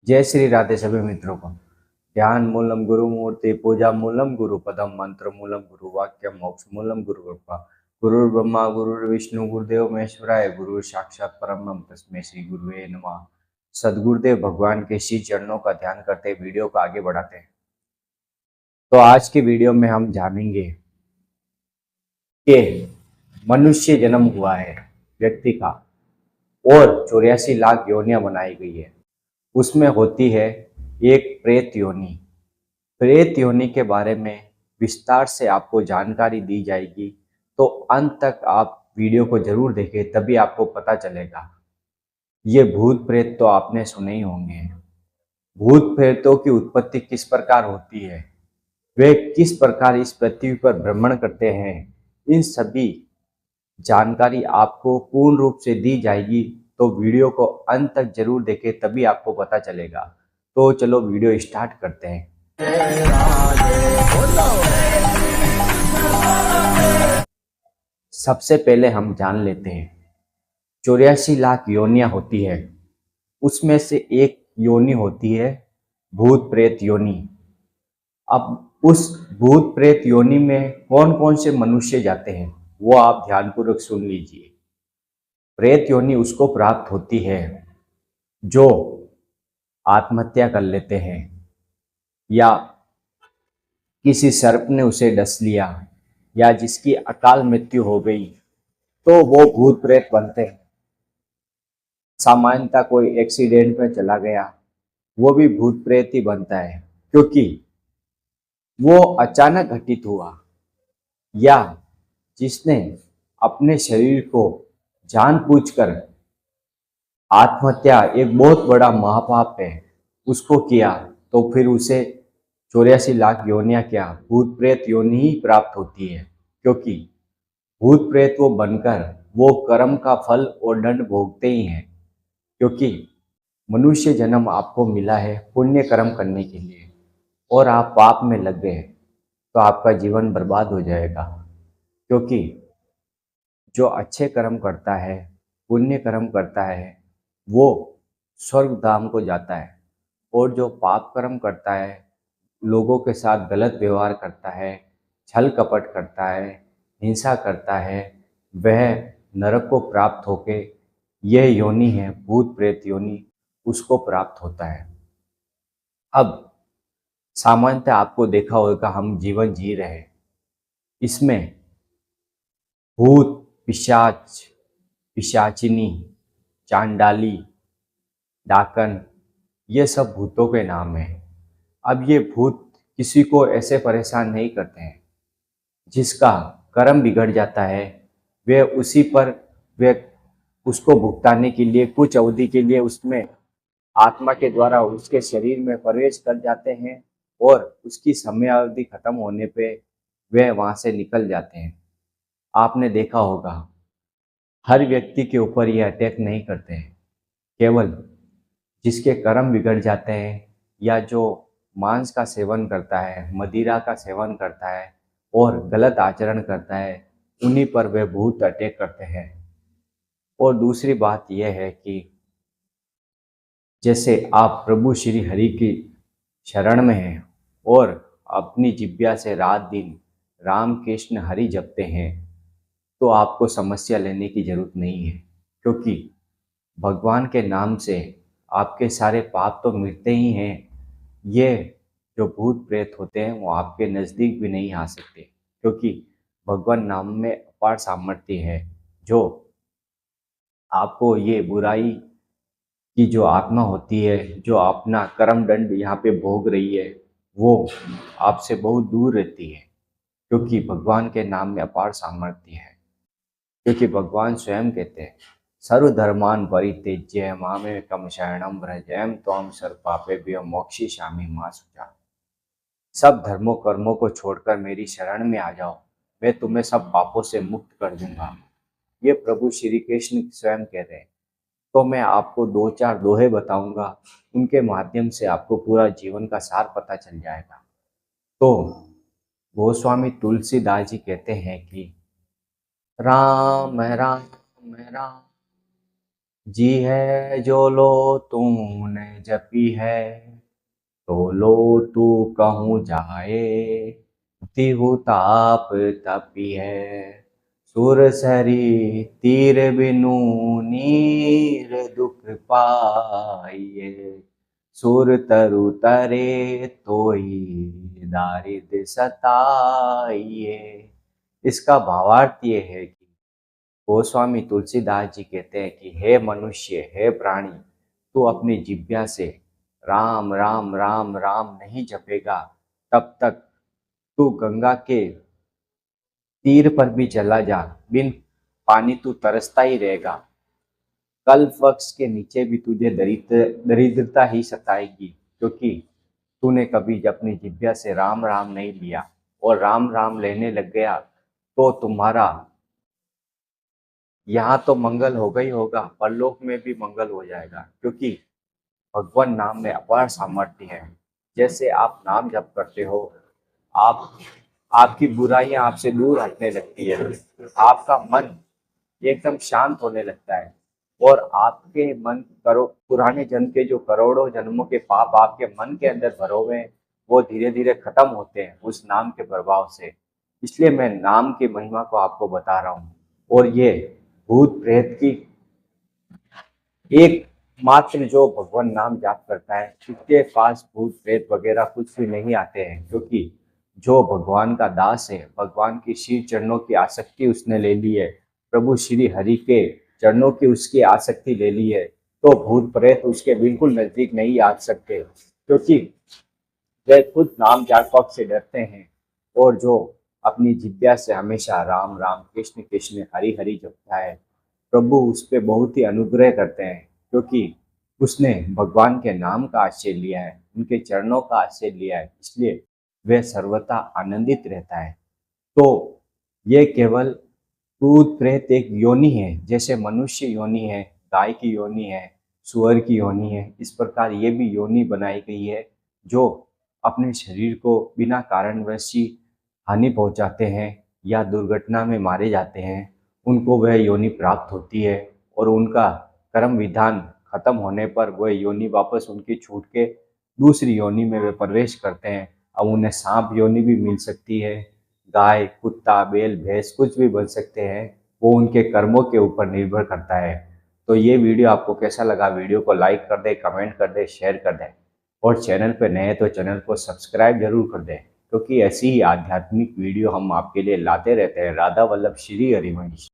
जय श्री राधे सभी मित्रों को। ध्यान मूलम गुरु मूर्ति, पूजा मूलम गुरु पदम, मंत्र मूलम गुरु वाक्य, मोक्ष मूलम गुरु कृपा। गुरु ब्रह्मा गुरु विष्णु गुरुदेव महेश्वराय, गुरु साक्षात परम तस्मै श्री गुरुवे नमः। सदगुरुदेव भगवान के श्री चरणों का ध्यान करते वीडियो को आगे बढ़ाते हैं। तो आज की वीडियो में हम जानेंगे कि मनुष्य जन्म हुआ है व्यक्ति का, और 84 लाख योनियां बनाई गई है। उसमें होती है एक प्रेत योनि। प्रेत योनि के बारे में विस्तार से आपको जानकारी दी जाएगी, तो अंत तक आप वीडियो को जरूर देखें, तभी आपको पता चलेगा। ये भूत प्रेत तो आपने सुने ही होंगे। भूत प्रेतों की उत्पत्ति किस प्रकार होती है, वे किस प्रकार इस पृथ्वी पर भ्रमण करते हैं, इन सभी जानकारी आपको पूर्ण रूप से दी जाएगी। तो वीडियो को अंत तक जरूर देखें, तभी आपको पता चलेगा। तो चलो वीडियो स्टार्ट करते हैं। सबसे पहले हम जान लेते हैं 84 लाख योनियां होती है, उसमें से एक योनि होती है भूत प्रेत योनि। अब उस भूत प्रेत योनि में कौन कौन से मनुष्य जाते हैं वो आप ध्यानपूर्वक सुन लीजिए। प्रेत योनि उसको प्राप्त होती है जो आत्महत्या कर लेते हैं, या किसी सर्प ने उसे डस लिया, या जिसकी अकाल मृत्यु हो गई, तो वो भूत प्रेत बनते हैं। सामान्यतः कोई एक्सीडेंट में चला गया, वो भी भूत प्रेत ही बनता है, क्योंकि वो अचानक घटित हुआ, या जिसने अपने शरीर को जानबूझकर, आत्महत्या एक बहुत बड़ा महापाप है, उसको किया, तो फिर उसे 84 लाख योनियां क्या, भूत प्रेत योनि ही प्राप्त होती है। क्योंकि भूत प्रेत वो बनकर वो कर्म का फल और दंड भोगते ही हैं। क्योंकि मनुष्य जन्म आपको मिला है पुण्य कर्म करने के लिए, और आप पाप में लग गए तो आपका जीवन बर्बाद हो जाएगा। क्योंकि जो अच्छे कर्म करता है, पुण्य कर्म करता है, वो स्वर्ग धाम को जाता है, और जो पाप कर्म करता है, लोगों के साथ गलत व्यवहार करता है, छल कपट करता है, हिंसा करता है, वह नरक को प्राप्त होके, यह योनि है भूत प्रेत योनि, उसको प्राप्त होता है। अब सामान्यतः आपको देखा होगा हम जीवन जी रहे हैं, इसमें भूत, पिशाच, पिशाचिनी, चांडाली, डाकन, ये सब भूतों के नाम हैं। अब ये भूत किसी को ऐसे परेशान नहीं करते हैं। जिसका कर्म बिगड़ जाता है, वे उसी पर वे उसको भुगताने के लिए कुछ अवधि के लिए उसमें आत्मा के द्वारा उसके शरीर में प्रवेश कर जाते हैं, और उसकी समयावधि खत्म होने पे वे वहां से निकल जाते हैं। आपने देखा होगा हर व्यक्ति के ऊपर ये अटैक नहीं करते हैं, केवल जिसके कर्म बिगड़ जाते हैं, या जो मांस का सेवन करता है, मदिरा का सेवन करता है और गलत आचरण करता है, उन्हीं पर वे भूत अटैक करते हैं। और दूसरी बात यह है कि जैसे आप प्रभु श्री हरि की शरण में हैं और अपनी जिह्वा से रात दिन राम कृष्ण हरि जपते हैं, तो आपको समस्या लेने की जरूरत नहीं है। क्योंकि भगवान के नाम से आपके सारे पाप तो मिटते ही हैं। ये जो भूत प्रेत होते हैं वो आपके नज़दीक भी नहीं आ सकते, क्योंकि भगवान नाम में अपार सामर्थ्य है, जो आपको ये बुराई की जो आत्मा होती है, जो अपना कर्म दंड यहाँ पे भोग रही है, वो आपसे बहुत दूर रहती है। क्योंकि भगवान के नाम में अपार सामर्थ्य है। क्योंकि भगवान स्वयं कहते हैं सर्वधर्मान परित्यज्य मामेकं शरणं व्रज अहं त्वां सर्वपापेभ्यो मोक्षयिष्यामि मा शुचा। सब धर्मों कर्मों को छोड़कर मेरी शरण में आ जाओ, मैं तुम्हें सब पापों से मुक्त कर दूंगा। ये प्रभु श्री कृष्ण स्वयं कह रहे हैं। तो मैं आपको दो चार दोहे बताऊंगा, उनके माध्यम से आपको पूरा जीवन का सार पता चल जाएगा। तो गोस्वामी तुलसीदास जी कहते हैं कि राम राम राम, जी है जो लो तूने जपी है, तो लो तू कहूँ जाए, तिहु ताप तपी है। सुर सरी तीर बिनु नीर दुख पाइए, सुर तरु तरे तोई दारिद सताइए। इसका भावार्थ ये है कि गोस्वामी तुलसीदास जी कहते हैं कि हे मनुष्य, हे प्राणी, तू अपनी जिह्वा से राम राम राम राम नहीं जपेगा, तब तक तू गंगा के तीर पर भी चला जा, बिन पानी तू तरसता ही रहेगा। कल्प वृक्ष के नीचे भी तुझे दरिद्रता ही सताएगी, क्योंकि तूने कभी अपनी जिह्वा से राम राम नहीं लिया और राम राम लेने लग गया, तो तुम्हारा यहाँ तो मंगल होगा ही होगा, परलोक में भी मंगल हो जाएगा, क्योंकि भगवान नाम में अपार सामर्थ्य है। जैसे आप नाम जप करते हो, आप आपकी बुराइयां आपसे दूर हटने लगती है, आपका मन एकदम शांत होने लगता है और आपके मन पुराने जन्म के जो करोड़ों जन्मों के पाप आपके मन के अंदर भरे हुए हैं, वो धीरे धीरे खत्म होते हैं उस नाम के प्रभाव से। इसलिए मैं नाम की महिमा को आपको बता रहा हूँ। और ये भूत प्रेत की एक मात्र जो भगवान नाम जाप करता है, उसके पास भूत प्रेत वगैरह कुछ भी नहीं आते हैं, क्योंकि जो भगवान का दास है, भगवान की श्री चरणों की आसक्ति उसने ले ली है, प्रभु श्री हरि के चरणों की उसकी आसक्ति ले ली है, तो भूत प्रेत उसके बिल्कुल नजदीक नहीं आ सकते, क्योंकि वे खुद नाम जाप से डरते हैं। और जो अपनी जिज्ञा से हमेशा राम राम कृष्ण कृष्ण हरि हरि जपता है, प्रभु उस पर बहुत ही अनुग्रह करते हैं, क्योंकि उसने भगवान के नाम का आश्रय लिया है, उनके चरणों का आश्रय लिया है, इसलिए वह सर्वथा आनंदित रहता है। तो ये केवल भूत प्रेत एक योनि है, जैसे मनुष्य योनि है, गाय की योनि है, सुअर की योनि है, इस प्रकार ये भी योनि बनाई गई है जो अपने शरीर को बिना कारणवश ही हानि पहुंचाते हैं या दुर्घटना में मारे जाते हैं, उनको वह योनि प्राप्त होती है और उनका कर्म विधान खत्म होने पर वह योनि वापस उनकी छूट के दूसरी योनि में वे प्रवेश करते हैं। अब उन्हें सांप योनि भी मिल सकती है, गाय कुत्ता बैल भैंस कुछ भी बन सकते हैं, वो उनके कर्मों के ऊपर निर्भर करता है। तो ये वीडियो आपको कैसा लगा, वीडियो को लाइक कर दे, कमेंट कर दे, शेयर कर दे, और चैनल पर नए तो चैनल को सब्सक्राइब जरूर कर दें, क्योंकि ऐसी ही आध्यात्मिक वीडियो हम आपके लिए लाते रहते हैं। राधा वल्लभ श्री हरिवंश।